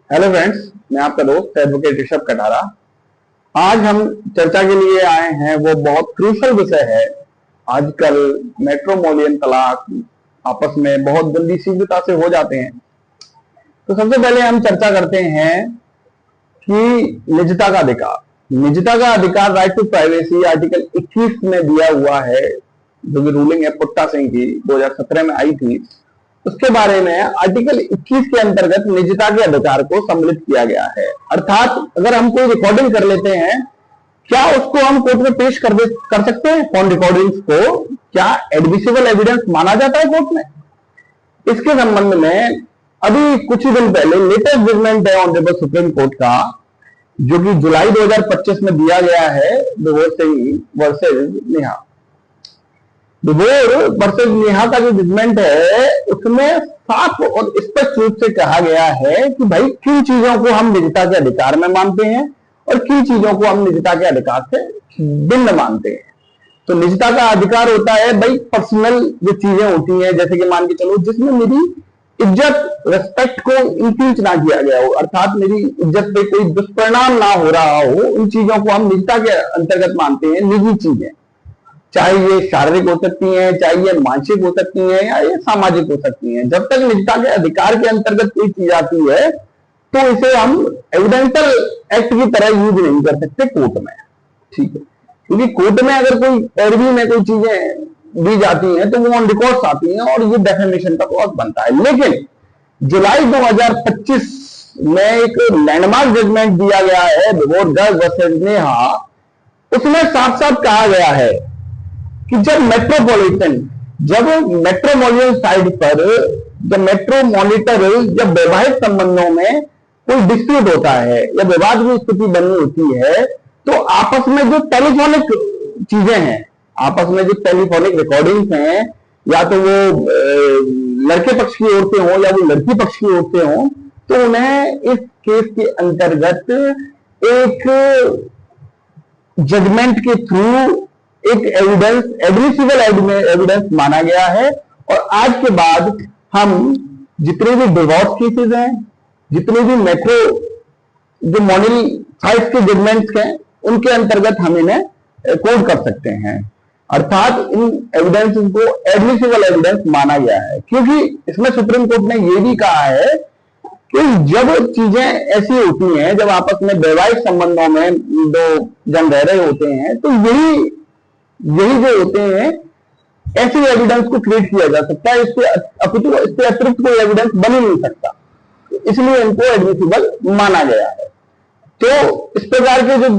Hello friends, मैं आपका दोस्त एडवोकेट ऋषभ कटारा। आज हम चर्चा के लिए आए हैं, वो बहुत क्रूशल विषय है। आजकल मैट्रिमोनियल तलाक आपस में बहुत जल्दी शीघ्रता से हो जाते हैं। तो सबसे पहले हम चर्चा करते हैं कि निजता का अधिकार। निजता का अधिकार, राइट टू प्राइवेसी, आर्टिकल 21 में दिया हुआ है, जो कि रूलिंग है पुट्टा सिंह की 2017 में आई थी। उसके बारे में आर्टिकल 21 के अंतर्गत निजता के अधिकार को सम्मिलित किया गया है। अर्थात अगर हम कोई रिकॉर्डिंग कर लेते हैं, क्या उसको हम कोर्ट में पेश कर सकते हैं? फोन रिकॉर्डिंग्स को क्या एडमिसिबल एविडेंस माना जाता है कोर्ट में? इसके संबंध में अभी कुछ ही दिन पहले लेटेस्ट जजमेंट है ऑनरेबल सुप्रीम कोर्ट का, जो कि जुलाई 2025 में दिया गया है, विभोर सिंह वर्सेज नेहा। विभोर वर्सेज नेहा का जो जजमेंट है, उसमें साफ और स्पष्ट रूप से कहा गया है कि भाई किन चीजों को हम निजता के अधिकार में मानते हैं और किन चीजों को हम निजता के अधिकार से भिन्न मानते हैं। तो निजता का अधिकार होता है भाई पर्सनल जो चीजें होती हैं, जैसे कि मान के चलो जिसमें मेरी इज्जत, रेस्पेक्ट को इंक्रीज ना किया गया हो, अर्थात मेरी इज्जत पे कोई दुष्परिणाम ना हो रहा हो, उन चीजों को हम निजता के अंतर्गत मानते हैं। निजी चीजें, चाहे ये शारीरिक हो सकती हैं, चाहे ये मानसिक हो सकती हैं, या ये सामाजिक हो सकती हैं। जब तक निजता के अधिकार के अंतर्गत कोई चीज आती है तो इसे हम एविडेंशियल एक्ट की तरह यूज नहीं कर सकते कोर्ट में, ठीक है? क्योंकि कोर्ट में अगर कोई पैरवी में कोई चीजें दी जाती हैं तो वो ऑन रिकॉर्ड्स आती हैं और ये डेफेमेशन का कॉज बनता है। लेकिन जुलाई 2025 में एक लैंडमार्क जजमेंट दिया गया है, विभोर गर्ग वर्सेज नेहा। उसमें साफ साफ कहा गया है कि जब मेट्रोपॉलिटन साइड पर जब मेट्रोमॉनिटर जब वैवाहिक संबंधों में कोई डिस्प्यूट होता है या विवाद की स्थिति बनी होती है, तो आपस में जो टेलीफोनिक चीजें हैं, आपस में जो टेलीफोनिक रिकॉर्डिंग्स हैं, या तो वो लड़के पक्ष की ओर से हो या वो लड़की पक्ष की ओर से हो, तो उन्हें इस केस के अंतर्गत एक जजमेंट के थ्रू एक एविडेंस, एडमिसिबल एविडेंस माना गया है। और आज के बाद हम जितने भी डिवोर्स केसेस हैं, जितने भी मेट्रो जो मॉडल साइज के जजमेंट्स हैं, उनके अंतर्गत हम इन्हें कोड कर सकते हैं। अर्थात इन एविडेंस को एडमिसिबल एविडेंस माना गया है, क्योंकि इसमें सुप्रीम कोर्ट ने यह भी कहा है कि जब चीजें ऐसी होती हैं, जब आपस में वैवाहिक संबंधों में दो जन रह रहे होते हैं, तो यही जो होते हैं, ऐसे एविडेंस को क्रिएट किया जा सकता है। इससे अतिरिक्त कोई एविडेंस बन ही नहीं सकता, इसलिए इनको एडमिसिबल माना गया है। तो इस प्रकार के जो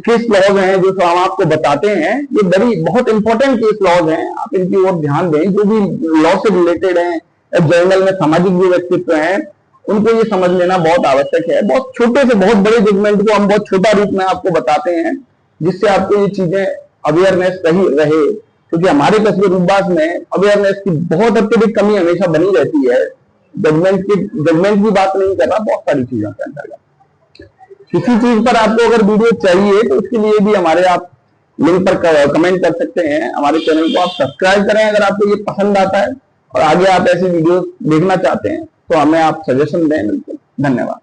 केस लॉज हैं, जो हम आपको बताते हैं, ये बहुत इंपॉर्टेंट केस लॉज हैं। आप इनकी ओर ध्यान दें। जो भी लॉ से रिलेटेड हैं, जर्नल में सामाजिक जो व्यक्तित्व हैं, उनको ये समझ लेना बहुत आवश्यक है। बहुत छोटे से बहुत बड़े जजमेंट को हम बहुत छोटा रूप में आपको बताते हैं, जिससे आपको ये चीजें अवेयरनेस सही रहे। क्योंकि हमारे कस्बे रूपबाज में अवेयरनेस की बहुत अत्यधिक कमी हमेशा बनी रहती है। जजमेंट की बात नहीं कर रहा, बहुत सारी चीजों के अंतर्गत। किसी चीज पर आपको अगर वीडियो चाहिए तो उसके लिए भी हमारे आप लिंक पर कमेंट कर सकते हैं। हमारे चैनल को आप सब्सक्राइब करें अगर आपको ये पसंद आता है, और आगे आप ऐसी वीडियो देखना चाहते हैं तो हमें आप सजेशन दें। बिल्कुल, धन्यवाद।